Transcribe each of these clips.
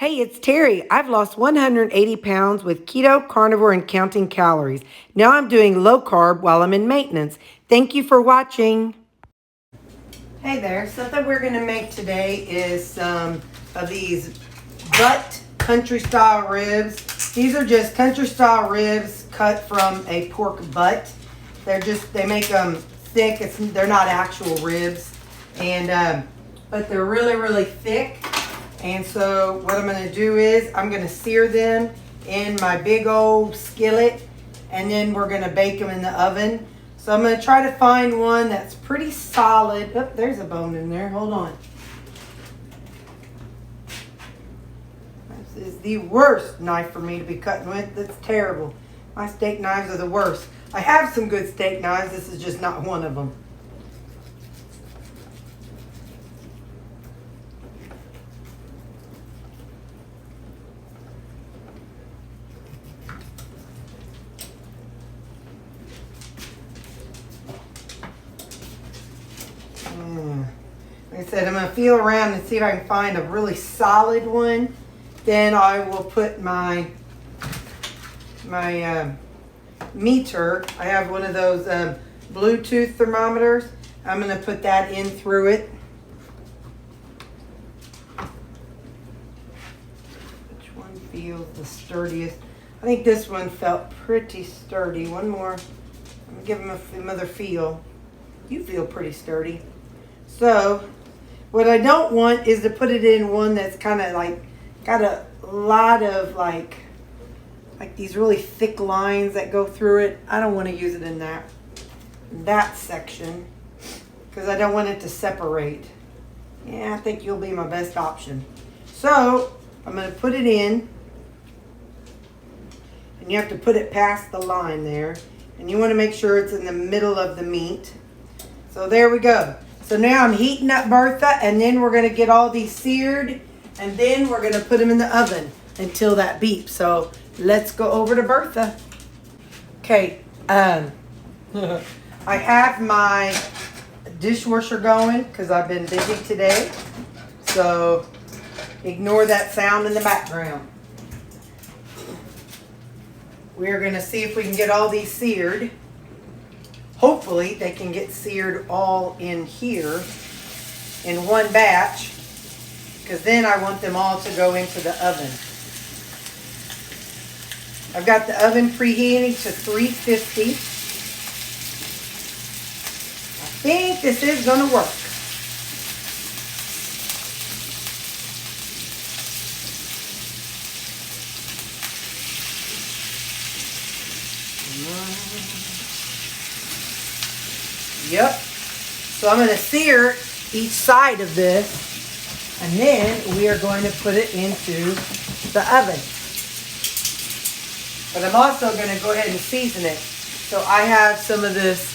Hey, it's Terry. I've lost 180 pounds with keto, carnivore, and counting calories. Now I'm doing low carb while I'm in maintenance. Thank you for watching. Hey there. Something we're going to make today is some of these butt country style ribs. These are just country style ribs cut from a pork butt. They make them thick. They're not actual ribs, but they're really, really thick. And so what I'm going to do is I'm going to sear them in my big old skillet, and then we're going to bake them in the oven. So I'm going to try to find one that's pretty solid. Oh, there's a bone in there. Hold on. This is the worst knife for me to be cutting with. That's terrible. My steak knives are the worst. I have some good steak knives. This is just not one of them. Like I said, I'm going to feel around and see if I can find a really solid one. Then I will put my meter. I have one of those Bluetooth thermometers. I'm going to put that in through it. Which one feels the sturdiest? I think this one felt pretty sturdy. One more. I'm going to give them another feel. You feel pretty sturdy. So what I don't want is to put it in one that's kind of like got a lot of like these really thick lines that go through it. I don't want to use it in that section because I don't want it to separate. Yeah, I think you'll be my best option. So I'm going to put it in, and you have to put it past the line there, and you want to make sure it's in the middle of the meat. So there we go. So now I'm heating up Bertha, and then we're going to get all these seared, and then we're going to put them in the oven until that beeps. So let's go over to Bertha. Okay, I have my dishwasher going because I've been busy today. So ignore that sound in the background. We're going to see if we can get all these seared. Hopefully they can get seared all in here in one batch, because then I want them all to go into the oven. I've got the oven preheating to 350. I think this is going to work. Yep. So I'm going to sear each side of this, and then we are going to put it into the oven. But I'm also going to go ahead and season it. So I have some of this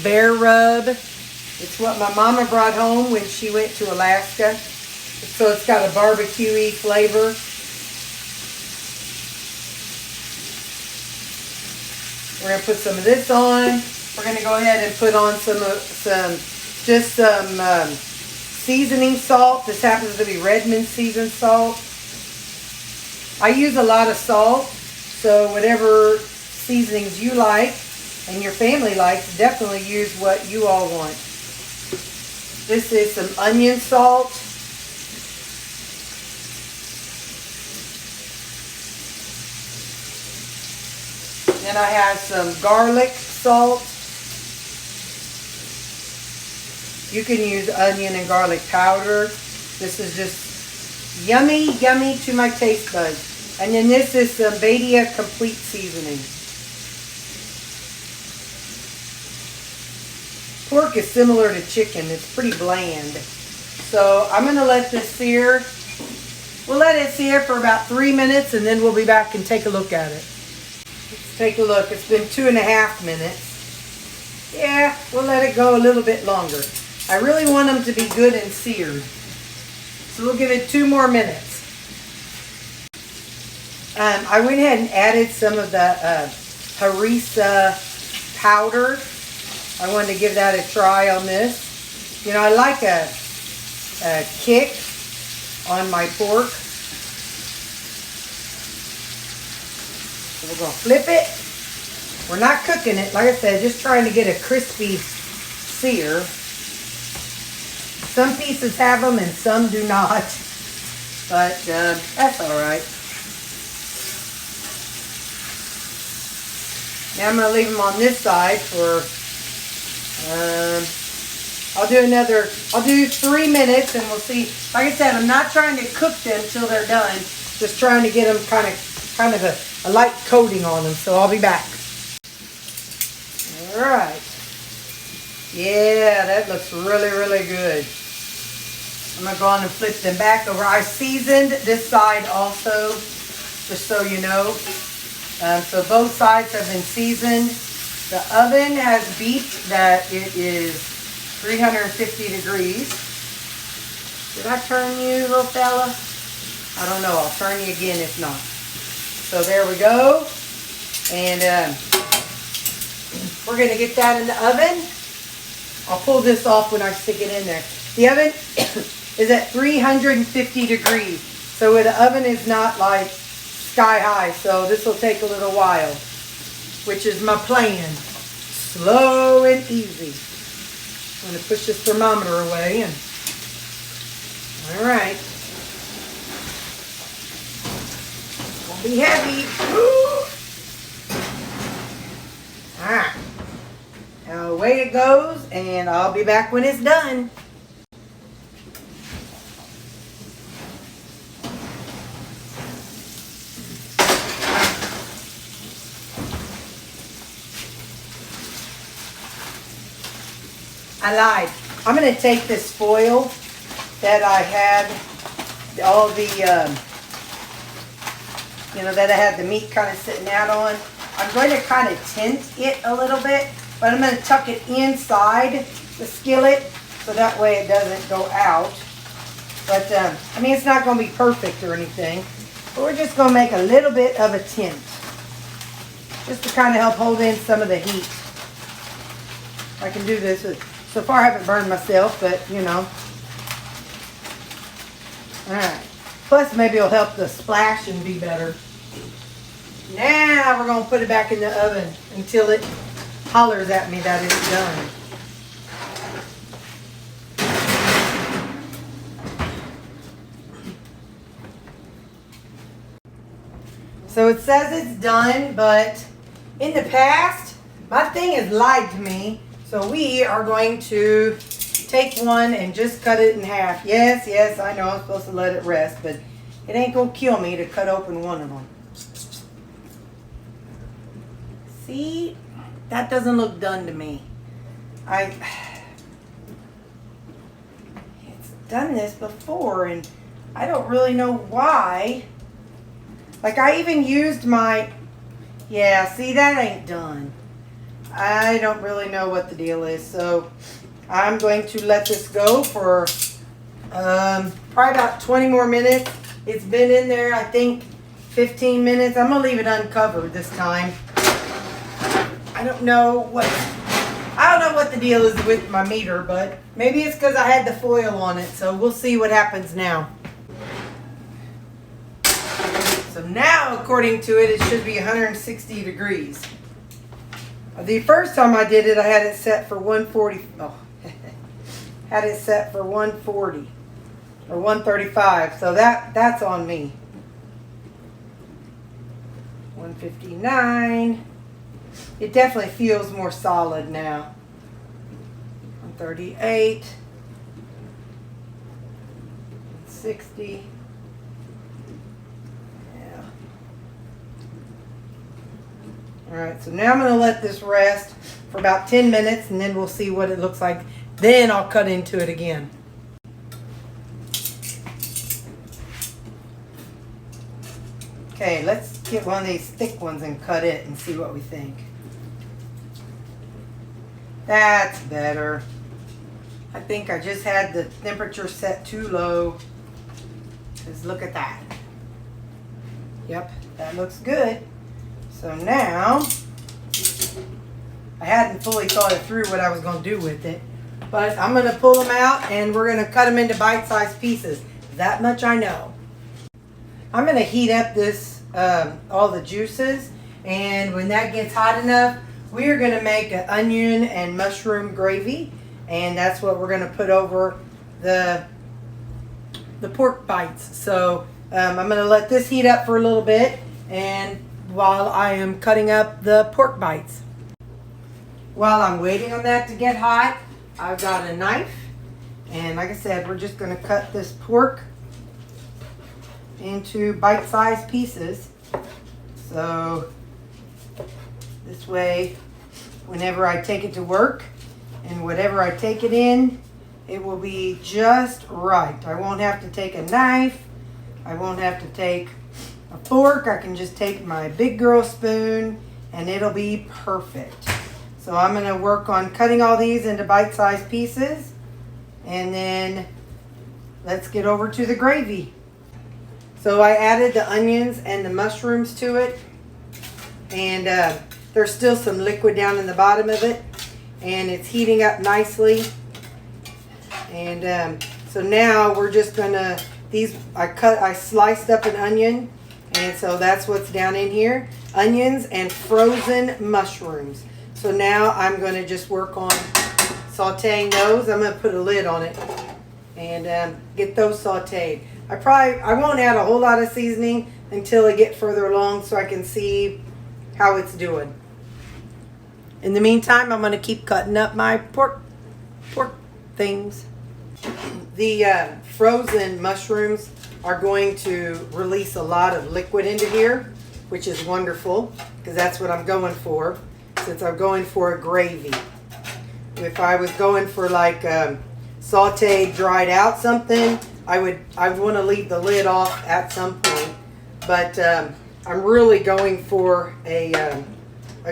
bear rub. It's what my mama brought home when she went to Alaska. So it's got a barbecue-y flavor. We're going to put some of this on. We're going to go ahead and put on some seasoning salt. This happens to be Redmond seasoned salt. I use a lot of salt, so whatever seasonings you like and your family likes, definitely use what you all want. This is some onion salt. Then I have some garlic salt. You can use onion and garlic powder. This is just yummy, yummy to my taste buds. And then this is some Badia Complete Seasoning. Pork is similar to chicken. It's pretty bland. So I'm going to let this sear. We'll let it sear for about 3 minutes, and then we'll be back and take a look at it. Let's take a look. It's been 2.5 minutes. Yeah, we'll let it go a little bit longer. I really want them to be good and seared. So we'll give it 2 more minutes. I went ahead and added some of the harissa powder. I wanted to give that a try on this. You know, I like a kick on my pork. So we're going to flip it. We're not cooking it. Like I said, just trying to get a crispy sear. Some pieces have them and some do not. But that's all right. Now I'm going to leave them on this side for, I'll do 3 minutes and we'll see. Like I said, I'm not trying to cook them till they're done. Just trying to get them kind of a light coating on them. So I'll be back. All right. Yeah, that looks really, really good. I'm going to go on and flip them back over. I seasoned this side also, just so you know. So both sides have been seasoned. The oven has beeped that it is 350 degrees. Did I turn you, little fella? I don't know. I'll turn you again if not. So there we go. And we're going to get that in the oven. I'll pull this off when I stick it in there. The oven is at 350 degrees. So the oven is not like sky high. So this will take a little while, which is my plan. Slow and easy. I'm going to push this thermometer away. And all right. Won't be heavy. Woo. All right. Now away it goes, and I'll be back when it's done. I lied. I'm going to take this foil that I had, all the, that I had the meat kind of sitting out on. I'm going to kind of tint it a little bit, but I'm going to tuck it inside the skillet so that way it doesn't go out. But, I mean, it's not going to be perfect or anything, but we're just going to make a little bit of a tint just to kind of help hold in some of the heat. I can do this with... So far I haven't burned myself, but you know. Alright. Plus maybe it'll help the splash and be better. Now we're going to put it back in the oven until it hollers at me that it's done. So it says it's done, but in the past, my thing has lied to me. So we are going to take one and just cut it in half. Yes, I know I'm supposed to let it rest, but it ain't going to kill me to cut open one of them. See? That doesn't look done to me. It's done this before, and I don't really know why. Like, I even used my... Yeah, see, that ain't done. I don't really know what the deal is, so I'm going to let this go for probably about 20 more minutes. It's been in there, I think, 15 minutes. I'm going to leave it uncovered this time. I don't know what the deal is with my meter, but maybe it's because I had the foil on it, so we'll see what happens now. So now, according to it, it should be 160 degrees. The first time I did it, I had it set for 140. Oh, had it set for 140 or 135. So that's on me. 159. It definitely feels more solid now. 138. 60. Alright, so now I'm going to let this rest for about 10 minutes and then we'll see what it looks like. Then I'll cut into it again. Okay, let's get one of these thick ones and cut it and see what we think. That's better. I think I just had the temperature set too low. Just look at that. Yep, that looks good. So now, I hadn't fully thought it through what I was going to do with it. But I'm going to pull them out and we're going to cut them into bite-sized pieces. That much I know. I'm going to heat up this, all the juices. And when that gets hot enough, we are going to make an onion and mushroom gravy. And that's what we're going to put over the pork bites. So I'm going to let this heat up for a little bit, and while I am cutting up the pork bites. While I'm waiting on that to get hot, I've got a knife, and like I said, we're just going to cut this pork into bite-sized pieces. So this way, whenever I take it to work and whatever I take it in, it will be just right. I won't have to take a knife. I won't have to take a fork. I can just take my big girl spoon and it'll be perfect. So I'm going to work on cutting all these into bite-sized pieces, and then let's get over to the gravy. So I added the onions and the mushrooms to it, and there's still some liquid down in the bottom of it, and it's heating up nicely. And so now we're just gonna, I sliced up an onion, and so that's what's down in here. Onions and frozen mushrooms. So now I'm gonna just work on sauteing those. I'm gonna put a lid on it and get those sauteed. I won't add a whole lot of seasoning until I get further along so I can see how it's doing. In the meantime, I'm gonna keep cutting up my pork things. The frozen mushrooms are going to release a lot of liquid into here, which is wonderful because that's what I'm going for, since I'm going for a gravy. If I was going for like sauteed, dried out something, I would want to leave the lid off at some point. But I'm really going for a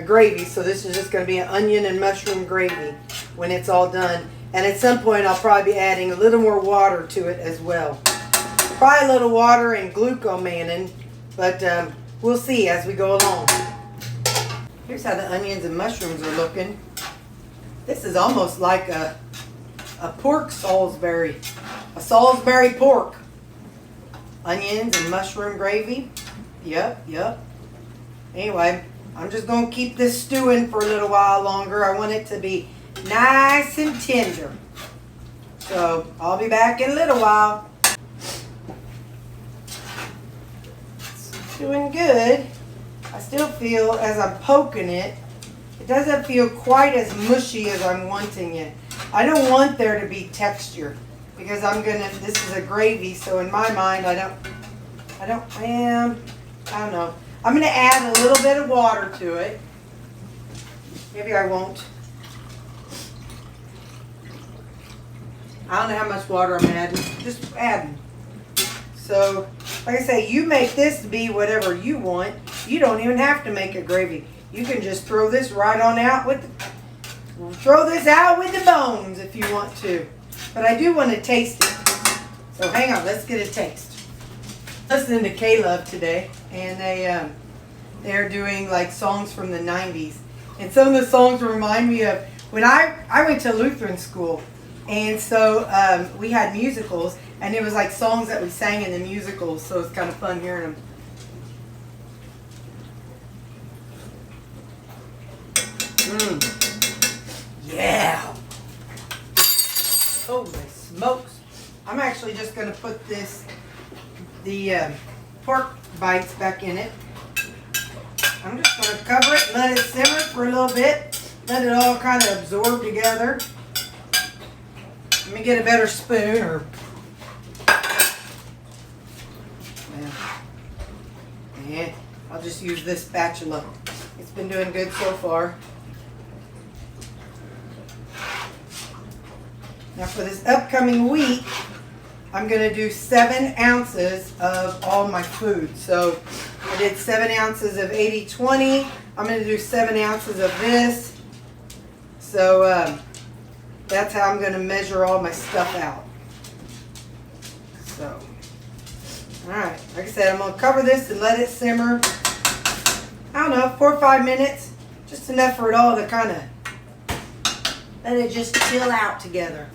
gravy, so this is just going to be an onion and mushroom gravy when it's all done. And at some point I'll probably be adding a little more water to it as well. Probably a little water and glucomannan, but we'll see as we go along. Here's how the onions and mushrooms are looking. This is almost like a pork Salisbury. A Salisbury pork. Onions and mushroom gravy. Yep. Anyway, I'm just going to keep this stewing for a little while longer. I want it to be nice and tender. So I'll be back in a little while. It's doing good. I still feel, as I'm poking it, it doesn't feel quite as mushy as I'm wanting it. I don't want there to be texture because this is a gravy, so in my mind I don't know. I'm gonna add a little bit of water to it. Maybe I won't. I don't know how much water I'm adding. Just adding. So, like I say, you make this to be whatever you want. You don't even have to make a gravy. You can just throw this right on out with the bones if you want to. But I do want to taste it. So hang on, let's get a taste. Listening to K-Love today, and they're doing like songs from the 90s. And some of the songs remind me of when I went to Lutheran school. And so we had musicals, and it was like songs that we sang in the musicals, so it's kind of fun hearing them. Yeah! Holy smokes! I'm actually just going to put the pork bites back in it. I'm just going to cover it and let it simmer for a little bit. Let it all kind of absorb together. Let me get a better spoon, or yeah, I'll just use this spatula. It's been doing good so far. Now for this upcoming week, I'm going to do 7 ounces of all my food. So I did 7 ounces of 80-20. I'm going to do 7 ounces of this. So that's how I'm going to measure all my stuff out. So, alright, like I said, I'm going to cover this and let it simmer. I don't know, 4 or 5 minutes. Just enough for it all to kind of let it just chill out together.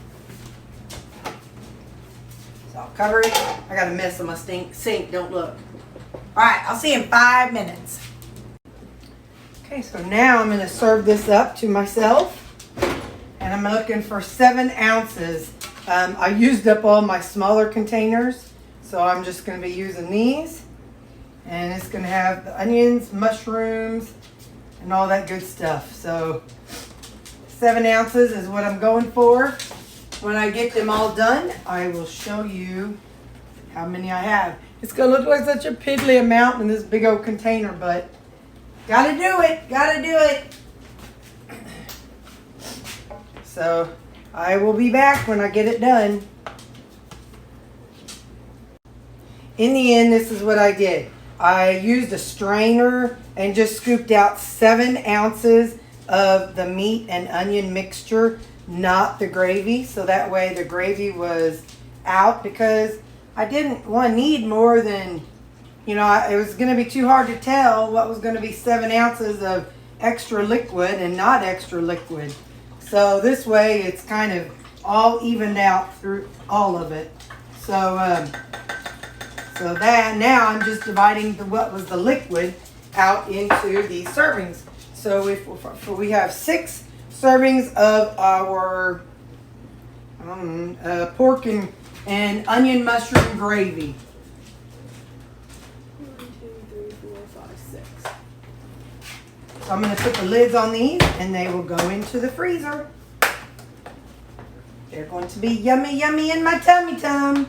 So I'll cover it. I got a mess on my sink, don't look. Alright, I'll see you in 5 minutes. Okay, so now I'm going to serve this up to myself. And I'm looking for 7 ounces. I used up all my smaller containers, so I'm just going to be using these. And it's going to have the onions, mushrooms, and all that good stuff. So 7 ounces is what I'm going for. When I get them all done, I will show you how many I have. It's going to look like such a piddly amount in this big old container, but gotta do it. Gotta do it. So I will be back when I get it done. In the end, this is what I did. I used a strainer and just scooped out 7 ounces of the meat and onion mixture, not the gravy. So that way the gravy was out, because I didn't need more than, it was going to be too hard to tell what was going to be 7 ounces of extra liquid and not extra liquid. So this way it's kind of all evened out through all of it. So that now I'm just dividing what was the liquid out into these servings. So if we have 6 servings of our pork and onion mushroom gravy. 1, 2, 3, 4, 5, 6. So I'm going to put the lids on these and they will go into the freezer. They're going to be yummy, yummy in my tummy tum.